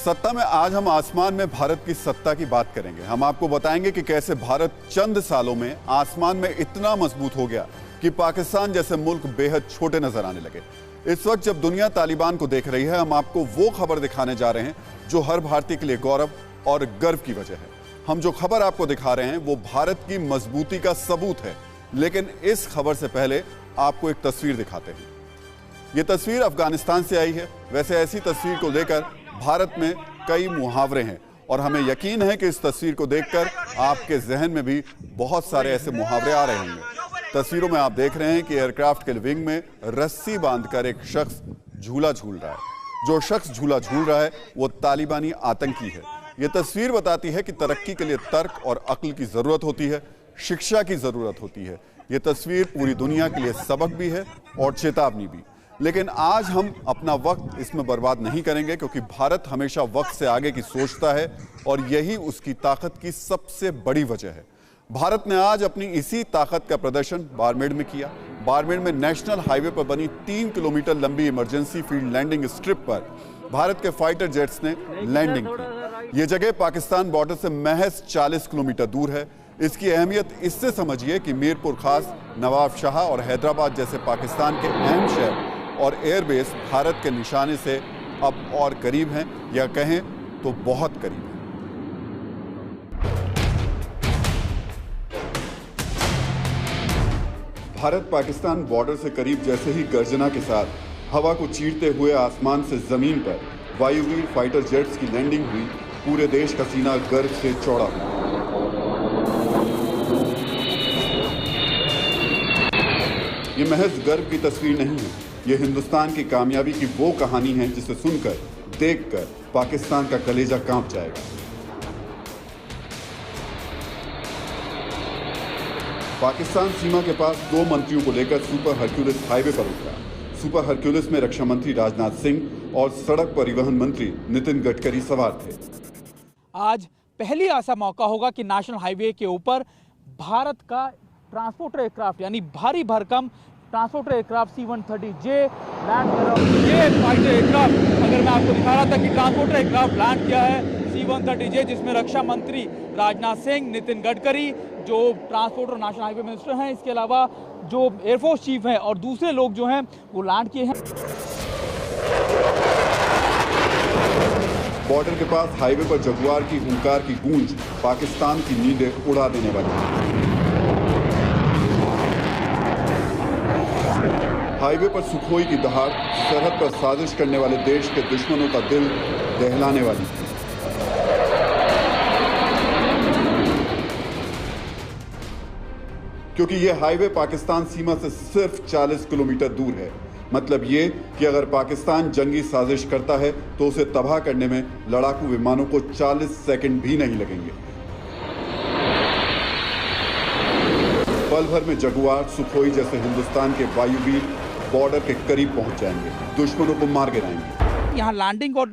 सत्ता में आज हम आसमान में भारत की सत्ता की बात करेंगे। हम आपको बताएंगे कि कैसे भारत चंद सालों में आसमान में इतना मजबूत हो गया कि पाकिस्तान जैसे मुल्क बेहद छोटे नजर आने लगे। इस वक्त जब दुनिया तालिबान को देख रही है, हम आपको वो खबर दिखाने जा रहे हैं जो हर भारतीय के लिए गौरव और गर्व की वजह है। हम जो खबर आपको दिखा रहे हैं वो भारत की मजबूती का सबूत है। लेकिन इस खबर से पहले आपको एक तस्वीर दिखाते हैं। ये तस्वीर अफगानिस्तान से आई है। वैसे ऐसी तस्वीर को लेकर भारत में कई मुहावरे हैं और हमें यकीन है कि इस तस्वीर को देखकर आपके जहन में भी बहुत सारे ऐसे मुहावरे आ रहे होंगे। तस्वीरों में आप देख रहे हैं कि एयरक्राफ्ट के विंग में रस्सी बांधकर एक शख्स झूला झूल रहा है। जो शख्स झूला झूल रहा है वो तालिबानी आतंकी है। ये तस्वीर बताती है कि तरक्की के लिए तर्क और अक्ल की जरूरत होती है, शिक्षा की जरूरत होती है। ये तस्वीर पूरी दुनिया के लिए सबक भी है और चेतावनी भी। लेकिन आज हम अपना वक्त इसमें बर्बाद नहीं करेंगे, क्योंकि भारत हमेशा वक्त से आगे की सोचता है और यही उसकी ताकत की सबसे बड़ी वजह है। भारत ने आज अपनी इसी ताकत का प्रदर्शन बाड़मेर में किया। बाड़मेर में नेशनल हाईवे पर बनी 3 किलोमीटर लंबी इमरजेंसी फील्ड लैंडिंग स्ट्रिप पर भारत के फाइटर जेट्स ने लैंडिंग की। ये जगह पाकिस्तान बॉर्डर से महज 40 किलोमीटर दूर है। इसकी अहमियत इससे समझिए कि मीरपुर खास, नवाब शाह और हैदराबाद जैसे पाकिस्तान के अहम शहर और एयरबेस भारत के निशाने से अब और करीब हैं, या कहें तो बहुत करीब हैं। भारत पाकिस्तान बॉर्डर से करीब जैसे ही गर्जना के साथ हवा को चीरते हुए आसमान से जमीन पर वायुवीर फाइटर जेट्स की लैंडिंग हुई, पूरे देश का सीना गर्व से चौड़ा हुआ। ये महज गर्व की तस्वीर नहीं है, ये हिंदुस्तान की कामयाबी की वो कहानी है जिसे सुनकर, देखकर पाकिस्तान का कलेजा कांप जाएगा। पाकिस्तान सीमा के पास 2 मंत्रियों को लेकर सुपर हरक्यूलिस हाईवे पर उतरा। सुपर हरक्यूलिस में रक्षा मंत्री राजनाथ सिंह और सड़क परिवहन मंत्री नितिन गडकरी सवार थे। आज पहली ऐसा मौका होगा कि नेशनल हाईवे के ऊपर भारत का ट्रांसपोर्टर एयरक्राफ्ट यानी भारी भरकम ट्रांसपोर्टर एयरक्राफ्ट C-130J लैंड कर रहा है। ये फाइटर एयरक्राफ्ट, अगर मैं आपको दिखा रहा था कि ट्रांसपोर्टर एयरक्राफ्ट लैंड किया है C-130J, जिसमें रक्षा मंत्री राजनाथ सिंह, नितिन गडकरी जो ट्रांसपोर्ट और नेशनल हाईवे मिनिस्टर हैं, इसके अलावा जो एयरफोर्स चीफ हैं और दूसरे लोग जो हैं वो लैंड किए हैं। बॉर्डर के पास हाईवे पर जगुआर की हुंकार की गूंज पाकिस्तान की नींदें उड़ा देने वाली है। हाईवे पर सुखोई की दहाड़ सरहद पर साजिश करने वाले देश के दुश्मनों का दिल दहलाने वाली थी। क्योंकि यह हाईवे पाकिस्तान सीमा से सिर्फ 40 किलोमीटर दूर है। मतलब ये कि अगर पाकिस्तान जंगी साजिश करता है तो उसे तबाह करने में लड़ाकू विमानों को 40 सेकंड भी नहीं लगेंगे। पल भर में जगुआर, सुखोई जैसे हिंदुस्तान के वायुवीर बॉर्डर के करीब पहुंच जाएंगे, दुश्मनों को मार गिराएंगे। यहाँ लैंडिंग और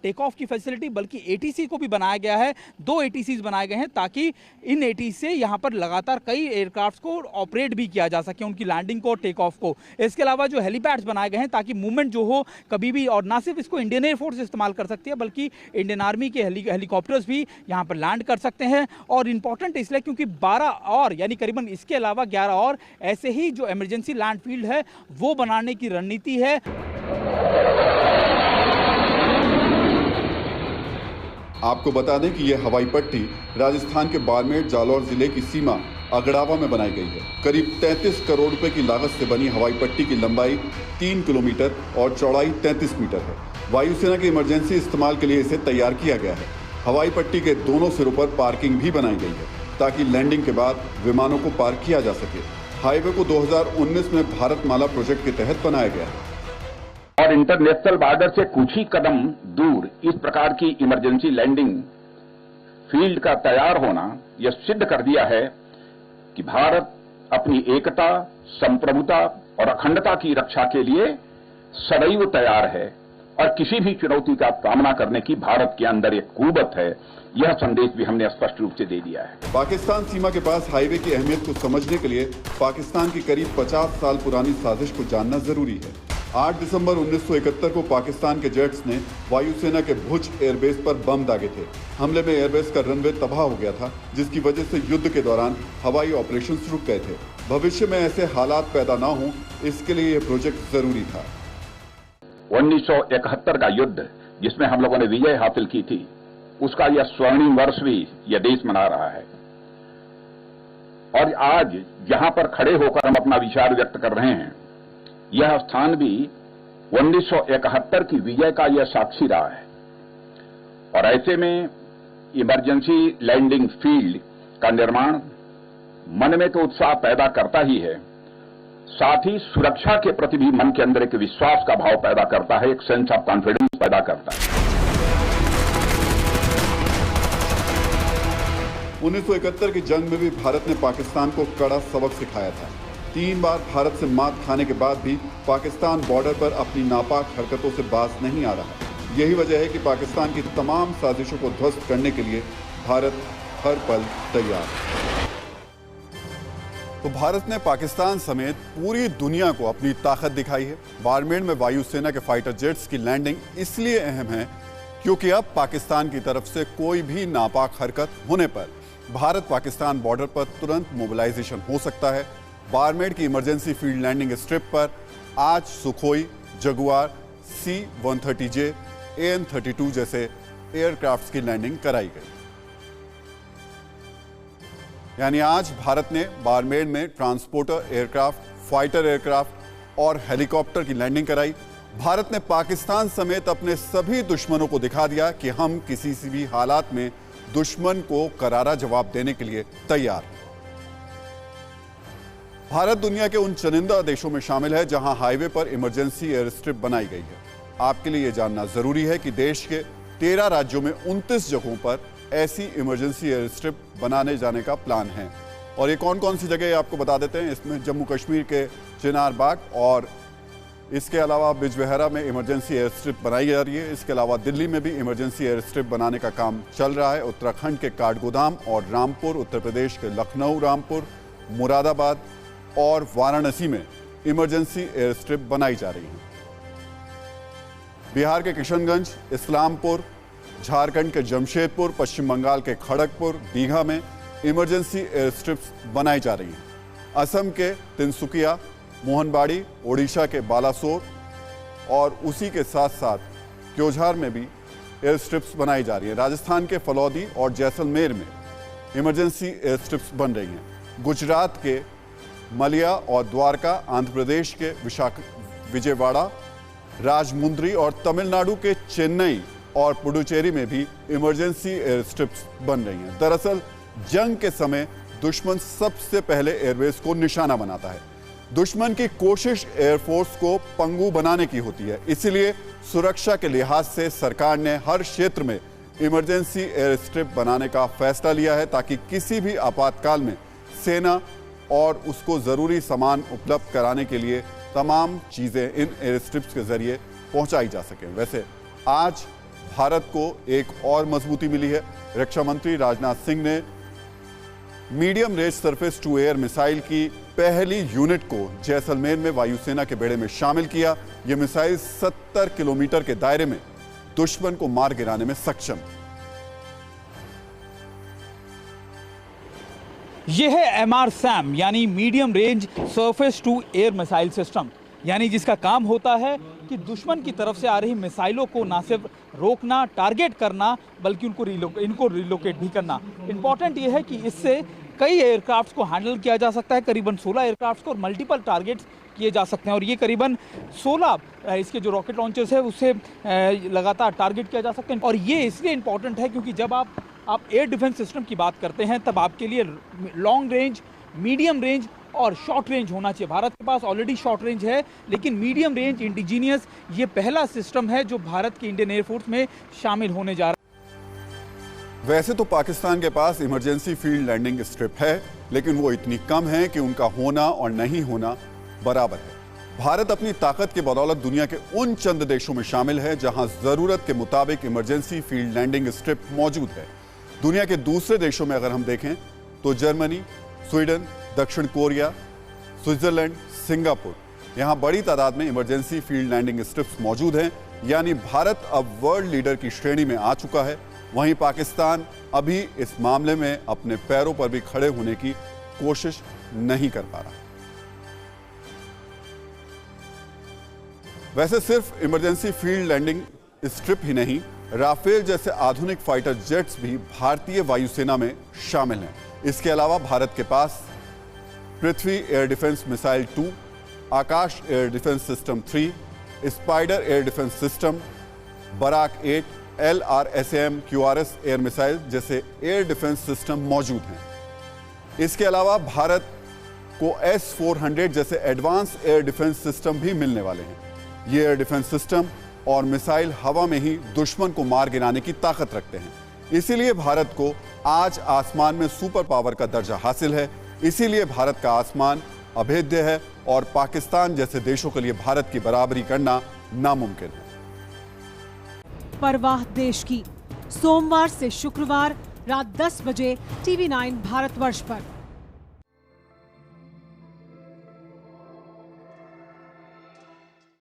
टेक ऑफ की फैसिलिटी बल्कि ATC को भी बनाया गया है। 2 ATCs बनाए गए हैं ताकि इन ATC से यहाँ पर लगातार कई एयरक्राफ्ट्स को ऑपरेट भी किया जा सके, उनकी लैंडिंग को और टेक ऑफ को। इसके अलावा जो हेलीपैड्स बनाए गए हैं ताकि मूवमेंट जो हो कभी भी, और ना सिर्फ इसको इंडियन एयरफोर्स इस्तेमाल कर सकती है बल्कि इंडियन आर्मी के हेलीकॉप्टर्स भी यहाँ पर लैंड कर सकते हैं। और इम्पॉर्टेंट इसलिए क्योंकि 12 और यानी करीबन इसके अलावा 11 और ऐसे ही जो इमरजेंसी लैंड फील्ड है वो बनाने की रणनीति है। आपको बता दें कि यह हवाई पट्टी राजस्थान के बाड़मेर जालौर जिले की सीमा अगड़ावा में बनाई गई है। करीब 33 करोड़ रुपए की लागत से बनी हवाई पट्टी की लंबाई 3 किलोमीटर और चौड़ाई 33 मीटर है। वायुसेना के इमरजेंसी इस्तेमाल के लिए इसे तैयार किया गया है। हवाई पट्टी के दोनों सिरों पर पार्किंग भी बनाई गई है ताकि लैंडिंग के बाद विमानों को पार्क किया जा सके। हाईवे को 2019 में भारतमाला प्रोजेक्ट के तहत बनाया गया है और इंटरनेशनल बॉर्डर से कुछ ही कदम दूर इस प्रकार की इमरजेंसी लैंडिंग फील्ड का तैयार होना यह सिद्ध कर दिया है कि भारत अपनी एकता, संप्रभुता और अखंडता की रक्षा के लिए सदैव तैयार है और किसी भी चुनौती का सामना करने की भारत के अंदर एक कुव्वत है। यह संदेश भी हमने स्पष्ट रूप से दे दिया है। पाकिस्तान सीमा के पास हाईवे की अहमियत को समझने के लिए पाकिस्तान की करीब 50 साल पुरानी साजिश को जानना जरूरी है। 8 दिसंबर 1971 को पाकिस्तान के जेट्स ने वायुसेना के भुज एयरबेस पर बम दागे थे। हमले में एयरबेस का रनवे तबाह हो गया था, जिसकी वजह से युद्ध के दौरान हवाई ऑपरेशंस रुक गए थे। भविष्य में ऐसे हालात पैदा ना हो, इसके लिए यह प्रोजेक्ट जरूरी था। 1971 का युद्ध जिसमें हम लोगों ने विजय हासिल की थी, उसका यह स्वर्णिम वर्ष भी यह देश मना रहा है। और आज जहां पर खड़े होकर हम अपना विचार व्यक्त कर रहे हैं, यह स्थान भी 1971 की विजय का यह साक्षी रहा है। और ऐसे में इमरजेंसी लैंडिंग फील्ड का निर्माण मन में तो उत्साह पैदा करता ही है, साथ ही सुरक्षा के प्रति भी मन के अंदर एक विश्वास का भाव पैदा करता है, एक सेंस ऑफ कॉन्फिडेंस पैदा करता है। 1971 की जंग में भी भारत ने पाकिस्तान को कड़ा सबक सिखाया था। 3 बार भारत से मात खाने के बाद भी पाकिस्तान बॉर्डर पर अपनी नापाक हरकतों से बाज नहीं आ रहा। यही वजह है कि पाकिस्तान की तमाम साजिशों को ध्वस्त करने के लिए भारत हर पल तैयार है। तो भारत ने पाकिस्तान समेत पूरी दुनिया को अपनी ताकत दिखाई है। बाड़मेर में वायुसेना के फाइटर जेट्स की लैंडिंग इसलिए अहम है क्योंकि अब पाकिस्तान की तरफ से कोई भी नापाक हरकत होने पर भारत पाकिस्तान बॉर्डर पर तुरंत मोबिलाइजेशन हो सकता है। बाड़मेर की इमरजेंसी फील्ड लैंडिंग स्ट्रिप पर आज सुखोई, जगुआर, C-130J, AN-32 जैसे एयरक्राफ्ट्स की लैंडिंग कराई गई। यानी आज भारत ने बाड़मेर में ट्रांसपोर्टर एयरक्राफ्ट, फाइटर एयरक्राफ्ट और हेलीकॉप्टर की लैंडिंग कराई। भारत ने पाकिस्तान समेत अपने सभी दुश्मनों को दिखा दिया कि हम किसी से भी हालात में दुश्मन को करारा जवाब देने के लिए तैयार हैं। भारत दुनिया के उन चुनिंदा देशों में शामिल है जहां हाईवे पर इमरजेंसी एयर स्ट्रिप बनाई गई है। आपके लिए यह जानना जरूरी है कि देश के 13 राज्यों में 29 जगहों पर ऐसी इमरजेंसी एयर स्ट्रिप बनाने जाने का प्लान है। और ये कौन कौन सी जगह आपको बता देते हैं। इसमें जम्मू कश्मीर के चिनार बाग और इसके अलावा बिजबेहरा में इमरजेंसी एयर स्ट्रिप बनाई जा रही है। इसके अलावा दिल्ली में भी इमरजेंसी एयर स्ट्रिप बनाने का काम चल रहा है। उत्तराखंड के काठगोदाम और रामपुर, उत्तर प्रदेश के लखनऊ, रामपुर, मुरादाबाद और वाराणसी में इमरजेंसी एयर स्ट्रिप बनाई जा रही है। बिहार के किशनगंज, इस्लामपुर, झारखंड के जमशेदपुर, पश्चिम बंगाल के खड़गपुर, दीघा में इमरजेंसी एयर स्ट्रिप्स बनाई जा रही हैं। असम के तिनसुकिया, मोहनबाड़ी, ओडिशा के बालासोर और उसी के साथ साथ क्योझार में भी एयर स्ट्रिप्स बनाई जा रही हैं। राजस्थान के फलौदी और जैसलमेर में इमरजेंसी एयर स्ट्रिप्स बन रही हैं। गुजरात के मलिया और द्वारका, आंध्र प्रदेश के विजयवाड़ा, राजमुंद्री और तमिलनाडु के चेन्नई और पुडुचेरी में भी इमरजेंसी एयर स्ट्रिप्स बन रही हैं। दरअसल जंग के समय दुश्मन सबसे पहले एयरबेस को निशाना बनाता है। दुश्मन की कोशिश एयरफोर्स को पंगु बनाने की होती है। इसलिए सुरक्षा के लिहाज से सरकार ने हर क्षेत्र में इमरजेंसी एयर स्ट्रिप बनाने का फैसला लिया है ताकि किसी भी आपातकाल में सेना और उसको जरूरी सामान उपलब्ध कराने के लिए तमाम चीजें इन एयर स्ट्रिप्स के जरिए पहुंचाई जा सकें। वैसे आज भारत को एक और मजबूती मिली है। रक्षा मंत्री राजनाथ सिंह ने medium range surface to air missile की पहली यूनिट को जैसलमेर में वायुसेना के बेड़े में शामिल किया। यह मिसाइल 70 किलोमीटर के दायरे में दुश्मन को मार गिराने में सक्षम है। यह है MRSAM यानी medium range surface to air missile system, यानी जिसका काम होता है कि दुश्मन की तरफ से आ रही मिसाइलों को ना सिर्फ रोकना, टारगेट करना, बल्कि इनको रिलोकेट भी करना। इंपॉर्टेंट यह है कि इससे कई एयरक्राफ्ट्स को हैंडल किया जा सकता है, करीबन 16 एयरक्राफ्ट्स को, और मल्टीपल टारगेट्स किए जा सकते हैं। और ये करीबन 16 इसके जो रॉकेट लॉन्चर्स है उससे लगातार टारगेट किया जा सकते हैं। और ये इसलिए इंपॉर्टेंट है क्योंकि जब आप एयर डिफेंस सिस्टम की बात करते हैं तब आपके लिए लॉन्ग रेंज, मीडियम रेंज और शॉर्ट रेंज होना चाहिए। भारत के पास ऑलरेडी शॉर्ट रेंज है, लेकिन मीडियम रेंज इंडिजीनियस ये पहला सिस्टम है जो भारत के इंडियन एयरफोर्स में शामिल होने जा रहा है। वैसे तो पाकिस्तान के पास इमरजेंसी फील्ड लैंडिंग स्ट्रिप है, लेकिन वो इतनी कम है कि उनका होना और नहीं होना बराबर है। भारत अपनी ताकत की बदौलत दुनिया के उन चंद देशों में शामिल है जहां जरूरत के मुताबिक इमरजेंसी फील्ड लैंडिंग स्ट्रिप मौजूद है। दुनिया के दूसरे देशों में अगर हम देखें तो जर्मनी, स्वीडन, दक्षिण कोरिया, स्विट्जरलैंड, सिंगापुर यहाँ बड़ी तादाद में इमरजेंसी फील्ड लैंडिंग स्ट्रिप्स मौजूद हैं, यानी भारत अब वर्ल्ड लीडर की श्रेणी में आ चुका है। वहीं पाकिस्तान अभी इस मामले में अपने पैरों पर भी खड़े होने की कोशिश नहीं कर पा रहा। वैसे सिर्फ इमरजेंसी फील्ड लैंडिंग स्ट्रिप ही नहीं, राफेल जैसे आधुनिक फाइटर जेट्स भी भारतीय वायुसेना में शामिल हैं। इसके अलावा भारत के पास Prithvi air defence missile 2, Akash air defence system 3, spider air defence system, Barak 8, LRSAM QRS air missile जैसे एयर डिफेंस सिस्टम मौजूद हैं। इसके अलावा भारत को S-400 जैसे एडवांस एयर डिफेंस सिस्टम भी मिलने वाले हैं। ये एयर डिफेंस सिस्टम और मिसाइल हवा में ही दुश्मन को मार गिराने की ताकत रखते हैं। इसीलिए भारत को आज आसमान में सुपर पावर का दर्जा हासिल है। इसीलिए भारत का आसमान अभेद्य है और पाकिस्तान जैसे देशों के लिए भारत की बराबरी करना नामुमकिन है। परवाह देश की, सोमवार से शुक्रवार रात 10 बजे TV9 भारतवर्ष पर।